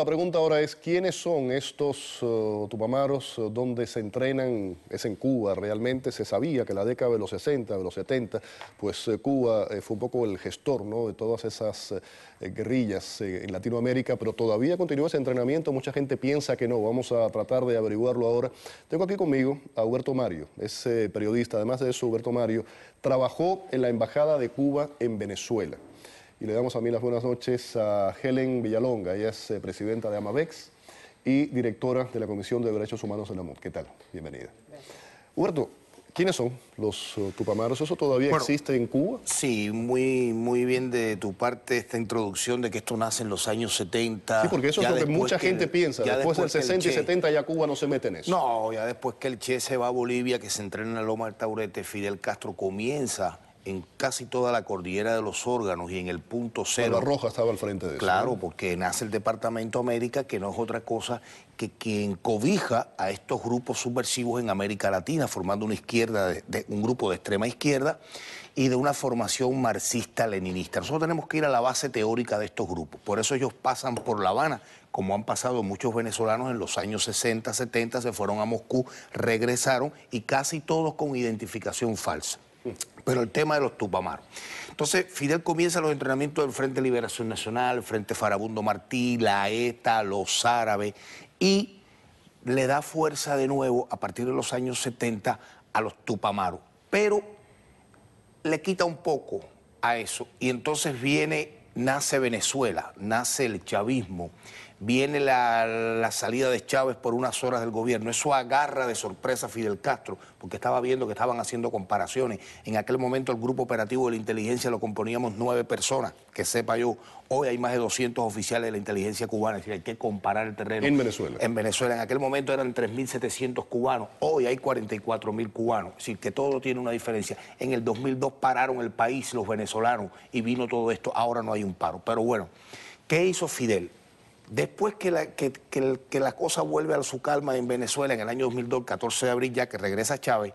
la pregunta ahora es, ¿quiénes son estos tupamaros donde se entrenan? Es en Cuba, realmente se sabía que la década de los 60, de los 70, pues Cuba fue un poco el gestor, ¿no?, de todas esas guerrillas en Latinoamérica, pero todavía continúa ese entrenamiento, mucha gente piensa que no, vamos a tratar de averiguarlo ahora. Tengo aquí conmigo a Huberto Mario, es periodista, además de eso Huberto Mario trabajó en la Embajada de Cuba en Venezuela. Y le damos a mí las buenas noches a Helen Villalonga, ella es presidenta de Amavex y directora de la Comisión de Derechos Humanos de la MUD. ¿Qué tal? Bienvenida. Gracias. Huberto, ¿quiénes son los tupamaros? ¿Eso todavía existe en Cuba? Sí, muy bien de tu parte esta introducción de que esto nace en los años 70. Sí, porque eso es lo que mucha gente piensa. Después del 60 y 70 ya Cuba no se mete en eso. No, ya después que el Che se va a Bolivia, que se entrena en la Loma del Taurete, Fidel Castro comienza en casi toda la cordillera de los órganos y en el punto cero. Barbarroja estaba al frente de eso. Claro, ¿no? porque nace el Departamento América, que no es otra cosa que quien cobija a estos grupos subversivos en América Latina, formando una izquierda, un grupo de extrema izquierda y de una formación marxista-leninista. Nosotros tenemos que ir a la base teórica de estos grupos. Por eso ellos pasan por La Habana, como han pasado muchos venezolanos en los años 60, 70, se fueron a Moscú, regresaron y casi todos con identificación falsa. Pero el tema de los tupamaros. Entonces, Fidel comienza los entrenamientos del Frente de Liberación Nacional, el Frente Farabundo Martí, la ETA, los árabes, y le da fuerza de nuevo a partir de los años 70 a los tupamaros. Pero le quita un poco a eso, y entonces nace Venezuela, nace el chavismo, viene la salida de Chávez por unas horas del gobierno. Eso agarra de sorpresa a Fidel Castro, porque estaba viendo que estaban haciendo comparaciones. En aquel momento el grupo operativo de la inteligencia lo componíamos 9 personas, que sepa yo. Hoy hay más de 200 oficiales de la inteligencia cubana, es decir, hay que comparar el terreno. En Venezuela. En Venezuela, en aquel momento eran 3.700 cubanos, hoy hay 44.000 cubanos, es decir, que todo tiene una diferencia. En el 2002 pararon el país los venezolanos y vino todo esto, ahora no hay un paro. Pero bueno, ¿qué hizo Fidel? Después que la cosa vuelve a su calma en Venezuela, en el año 2002, el 14 de abril, ya que regresa Chávez,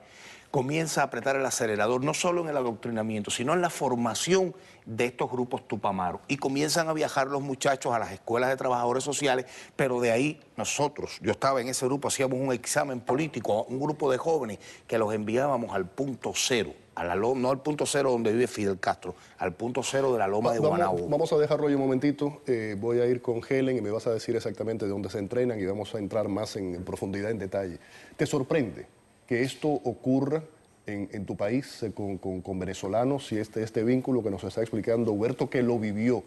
comienza a apretar el acelerador, no solo en el adoctrinamiento, sino en la formación de estos grupos tupamaros. Y comienzan a viajar los muchachos a las escuelas de trabajadores sociales, pero de ahí nosotros, yo estaba en ese grupo, hacíamos un examen político, un grupo de jóvenes que los enviábamos al punto cero. No al punto cero donde vive Fidel Castro, al punto cero de la Loma de Guanabo. Vamos a dejarlo ahí un momentito, voy a ir con Helen y me vas a decir exactamente de dónde se entrenan y vamos a entrar más en profundidad, en detalle. ¿Te sorprende que esto ocurra en tu país con venezolanos y este vínculo que nos está explicando Huberto, que lo vivió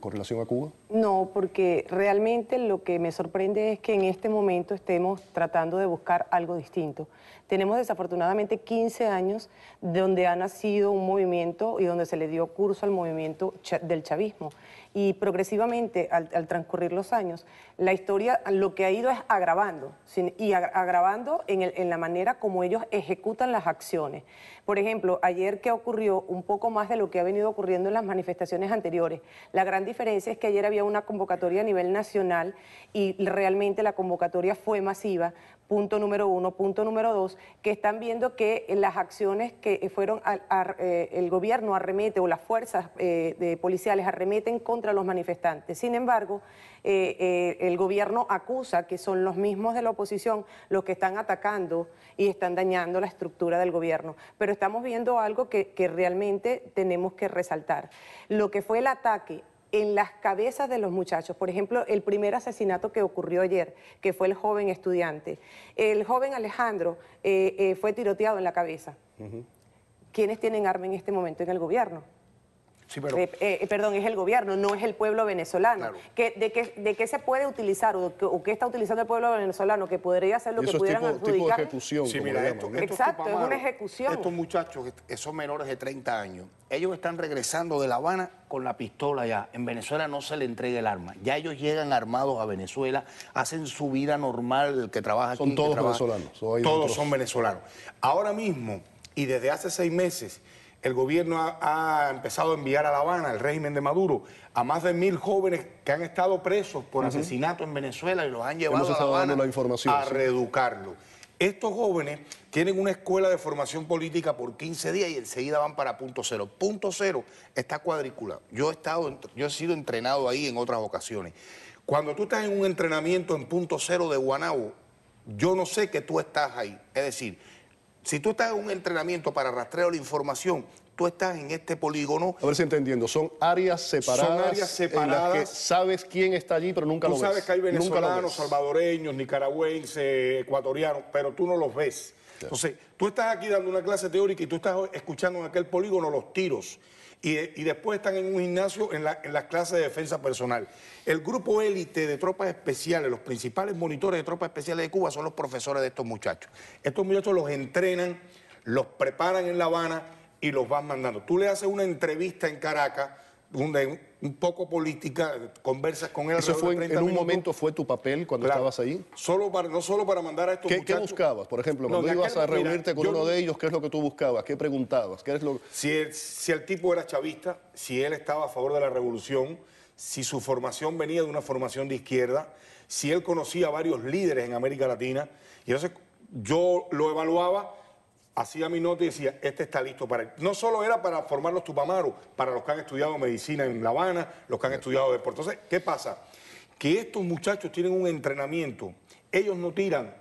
con relación a Cuba? No, porque realmente lo que me sorprende es que en este momento estemos tratando de buscar algo distinto. Tenemos desafortunadamente 15 años donde ha nacido un movimiento y donde se le dio curso al movimiento del chavismo. Y progresivamente, al transcurrir los años, la historia lo que ha ido es agravando, agravando en la manera como ellos ejecutan las acciones. Por ejemplo, ayer que ocurrió un poco más de lo que ha venido ocurriendo en las manifestaciones anteriores. La gran diferencia es que ayer había una convocatoria a nivel nacional y realmente la convocatoria fue masiva. Punto número 1. Punto número 2, que están viendo que las acciones que fueron, el gobierno arremete o las fuerzas policiales arremeten contra los manifestantes. Sin embargo, el gobierno acusa que son los mismos de la oposición los que están atacando y están dañando la estructura del gobierno. Pero estamos viendo algo que realmente tenemos que resaltar. Lo que fue el ataque en las cabezas de los muchachos. Por ejemplo, el primer asesinato que ocurrió ayer, que fue el joven estudiante. El joven Alejandro fue tiroteado en la cabeza. ¿Quiénes tienen arma en este momento en el gobierno? Sí, pero... perdón, es el gobierno, no es el pueblo venezolano. Claro. ¿De qué se puede utilizar o qué está utilizando el pueblo venezolano que podría ser lo que pudieran adjudicar? Tipo de ejecución. Sí, mira, exacto, es una ejecución. Estos muchachos que son menores de 30 años, ellos están regresando de La Habana con la pistola ya. En Venezuela no se le entrega el arma. Ya ellos llegan armados a Venezuela, hacen su vida normal, el que trabaja aquí. Son todos venezolanos. Todos son venezolanos. Ahora mismo, y desde hace 6 meses, el gobierno ha empezado a enviar a La Habana, el régimen de Maduro, a más de 1000 jóvenes que han estado presos por asesinato en Venezuela y los han llevado a La Habana a reeducarlos. Estos jóvenes tienen una escuela de formación política por 15 días y enseguida van para punto cero. Punto cero está cuadriculado. Yo he sido entrenado ahí en otras ocasiones. Cuando tú estás en un entrenamiento en punto cero de Guanabo, yo no sé que tú estás ahí. Es decir, si tú estás en un entrenamiento para rastreo de la información, tú estás en este polígono. A ver si entendiendo, son áreas separadas, en las que sabes quién está allí, pero nunca lo ves. Tú sabes que hay venezolanos, salvadoreños, nicaragüenses, ecuatorianos, pero tú no los ves. Entonces, tú estás aquí dando una clase teórica y tú estás escuchando en aquel polígono los tiros. Y después están en un gimnasio en las clases de defensa personal. El grupo élite de tropas especiales, los principales monitores de tropas especiales de Cuba son los profesores de estos muchachos. Estos muchachos los entrenan, los preparan en La Habana y los van mandando. Tú le haces una entrevista en Caracas, un poco política, conversas con él. ¿Eso fue en un momento fue tu papel cuando estabas ahí? No solo para mandar a estos muchachos. ¿Qué buscabas? Por ejemplo, cuando ibas a reunirte con uno de ellos, ¿qué es lo que tú buscabas? ¿Qué preguntabas? ¿Qué es lo... Si el tipo era chavista, si él estaba a favor de la revolución, si su formación venía de una formación de izquierda, si él conocía a varios líderes en América Latina, y entonces yo lo evaluaba, hacía mi nota y decía, este está listo para él. No solo era para formar los tupamaros, para los que han estudiado medicina en La Habana, los que han estudiado deporte. Entonces, ¿qué pasa? Que estos muchachos tienen un entrenamiento. Ellos no tiran,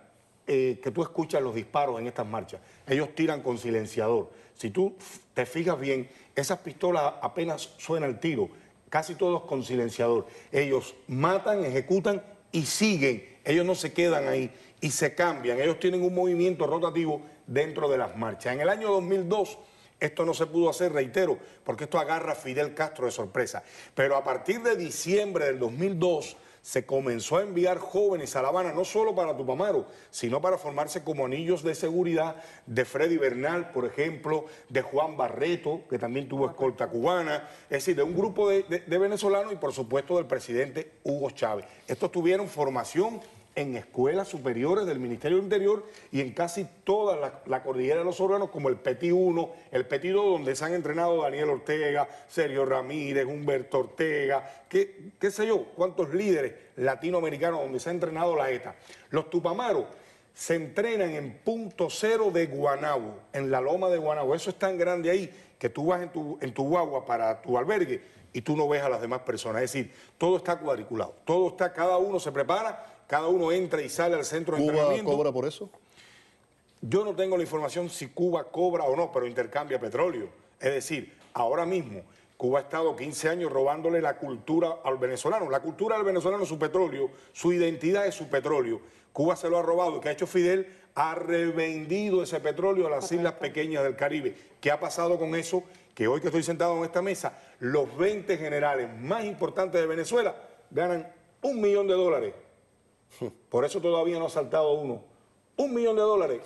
que tú escuchas los disparos en estas marchas. Ellos tiran con silenciador. Si tú te fijas bien, esas pistolas apenas suena el tiro, casi todos con silenciador. Ellos matan, ejecutan y siguen. Ellos no se quedan ahí y se cambian. Ellos tienen un movimiento rotativo dentro de las marchas. En el año 2002 esto no se pudo hacer, reitero, porque esto agarra a Fidel Castro de sorpresa. Pero a partir de diciembre del 2002 se comenzó a enviar jóvenes a La Habana, no solo para Tupamaro, sino para formarse como anillos de seguridad de Freddy Bernal, por ejemplo, de Juan Barreto, que también tuvo escolta cubana, es decir, de un grupo de venezolanos y por supuesto del presidente Hugo Chávez. Estos tuvieron formación en escuelas superiores del Ministerio del Interior y en casi toda la cordillera de los órganos, como el Petit 1, el Petit 2, donde se han entrenado Daniel Ortega, Sergio Ramírez, Humberto Ortega, qué sé yo, cuántos líderes latinoamericanos donde se ha entrenado la ETA. Los tupamaros se entrenan en punto cero de Guanabo, en la loma de Guanabo. Eso es tan grande ahí que tú vas en tu guagua para tu albergue y tú no ves a las demás personas. Es decir, todo está cuadriculado, todo está, cada uno se prepara. Cada uno entra y sale al centro de entrenamiento. ¿Cuba cobra por eso? Yo no tengo la información si Cuba cobra o no, pero intercambia petróleo. Es decir, ahora mismo Cuba ha estado 15 años robándole la cultura al venezolano. La cultura del venezolano es su petróleo, su identidad es su petróleo. Cuba se lo ha robado. ¿Qué ha hecho Fidel? Ha revendido ese petróleo a las islas pequeñas del Caribe. ¿Qué ha pasado con eso? Que hoy que estoy sentado en esta mesa, los 20 generales más importantes de Venezuela ganan $1 millón. Por eso todavía no ha saltado uno. $1 millón,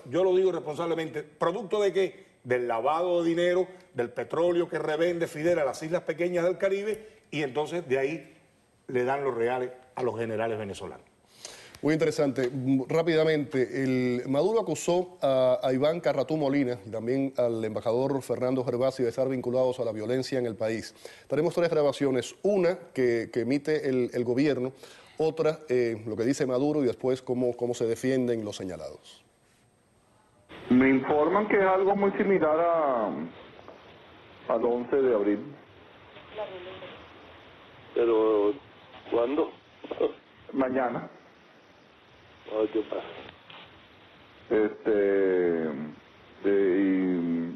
yo lo digo responsablemente. ¿Producto de qué? Del lavado de dinero, del petróleo que revende Fidel a las islas pequeñas del Caribe y entonces de ahí le dan los reales a los generales venezolanos. Muy interesante. Rápidamente, Maduro acusó a Iván Carratú Molina y también al embajador Fernando Gervasio de estar vinculados a la violencia en el país. Tenemos 3 grabaciones, una que emite el gobierno, otra, lo que dice Maduro y después cómo se defienden los señalados. Me informan que es algo muy similar al 11 de abril. ¿Pero cuándo? Mañana. ¿Qué pasa?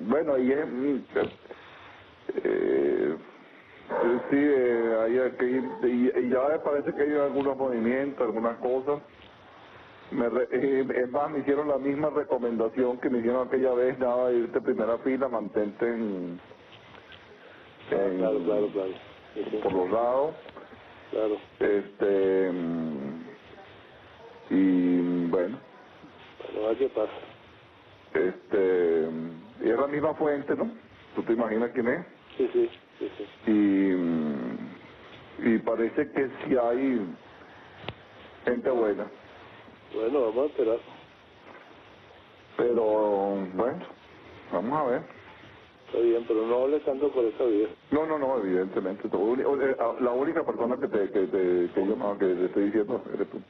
Bueno, y es... sí, y ya me parece que hay algunos movimientos, algunas cosas. Es más, me hicieron la misma recomendación que me hicieron aquella vez, nada de irte primera fila, mantente Claro. Sí. por los lados. Claro. Y bueno. Bueno, ¿qué pasa? Y es la misma fuente, ¿no? ¿Tú te imaginas quién es? Sí. Y parece que sí hay gente buena. Bueno, vamos a esperar. Pero, bueno, vamos a ver. Está bien, pero no hables tanto por esa vía. No, evidentemente. La única persona que te estoy diciendo eres tú.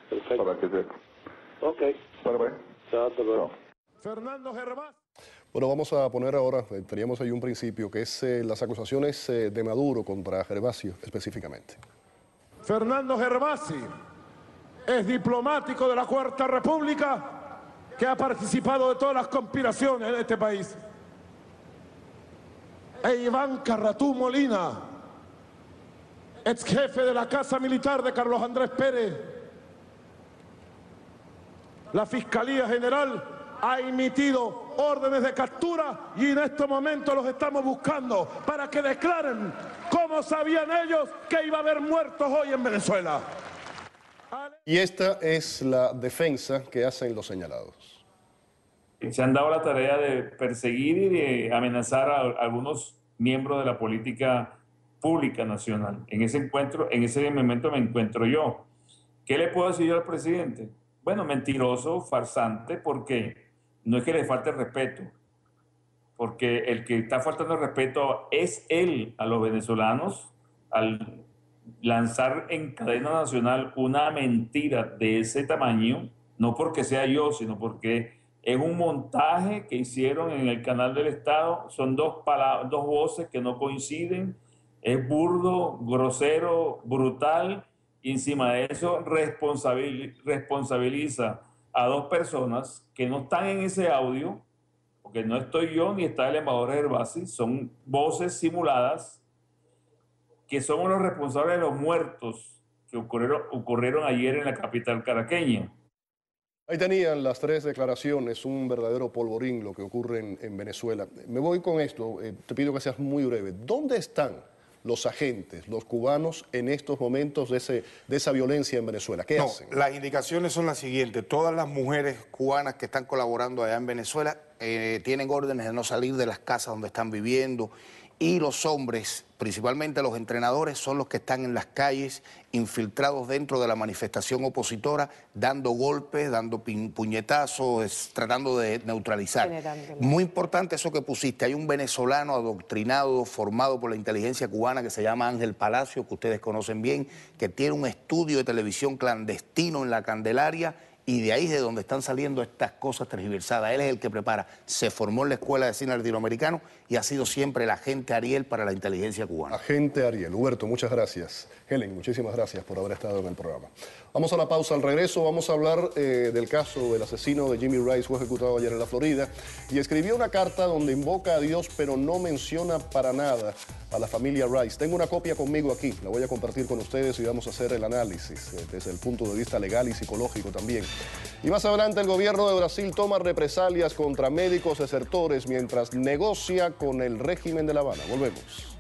Perfecto. Para que sepa. Ok. Bueno, pues. Chao, hasta luego. Fernando Gervás. Bueno, vamos a poner ahora, teníamos ahí un principio, que es las acusaciones de Maduro contra Gervasio específicamente. Fernando Gervasi es diplomático de la Cuarta República que ha participado de todas las conspiraciones de este país. E Iván Carratú Molina, ex jefe de la Casa Militar de Carlos Andrés Pérez. La Fiscalía General ha emitido órdenes de captura y en este momento los estamos buscando para que declaren cómo sabían ellos que iba a haber muertos hoy en Venezuela. Y esta es la defensa que hacen los señalados. Se han dado la tarea de perseguir y de amenazar a algunos miembros de la política pública nacional. En ese momento me encuentro yo. ¿Qué le puedo decir yo al presidente? Bueno, mentiroso, farsante, porque no es que le falte el respeto, porque el que está faltando el respeto es él a los venezolanos al lanzar en cadena nacional una mentira de ese tamaño, no porque sea yo, sino porque es un montaje que hicieron en el canal del Estado. Son dos voces que no coinciden. Es burdo, grosero, brutal. Y encima de eso responsabiliza a dos personas que no están en ese audio, porque no estoy yo ni está el embajador Gervasi. Son voces simuladas que somos los responsables de los muertos que ocurrieron ayer en la capital caraqueña. Ahí tenían las tres declaraciones, un verdadero polvorín lo que ocurre en Venezuela. Me voy con esto, te pido que seas muy breve. ¿Dónde están los agentes, los cubanos, en estos momentos de esa violencia en Venezuela? ¿Qué hacen? Las indicaciones son las siguientes. Todas las mujeres cubanas que están colaborando allá en Venezuela tienen órdenes de no salir de las casas donde están viviendo. Y los hombres, principalmente los entrenadores, son los que están en las calles, infiltrados dentro de la manifestación opositora, dando golpes, dando puñetazos, tratando de neutralizar. Muy importante eso que pusiste. Hay un venezolano adoctrinado, formado por la inteligencia cubana, que se llama Ángel Palacio, que ustedes conocen bien, que tiene un estudio de televisión clandestino en la Candelaria, y de ahí es de donde están saliendo estas cosas tergiversadas. Él es el que prepara. Se formó en la Escuela de Cine Latinoamericano y ha sido siempre el agente Ariel para la inteligencia cubana. Agente Ariel. Huberto, muchas gracias. Helen, muchísimas gracias por haber estado en el programa. Vamos a la pausa. Al regreso vamos a hablar del caso del asesino de Jimmy Rice, fue ejecutado ayer en la Florida, y escribió una carta donde invoca a Dios, pero no menciona para nada a la familia Rice. Tengo una copia conmigo aquí, la voy a compartir con ustedes y vamos a hacer el análisis desde el punto de vista legal y psicológico también. Y más adelante el gobierno de Brasil toma represalias contra médicos desertores mientras negocia con el régimen de La Habana. Volvemos.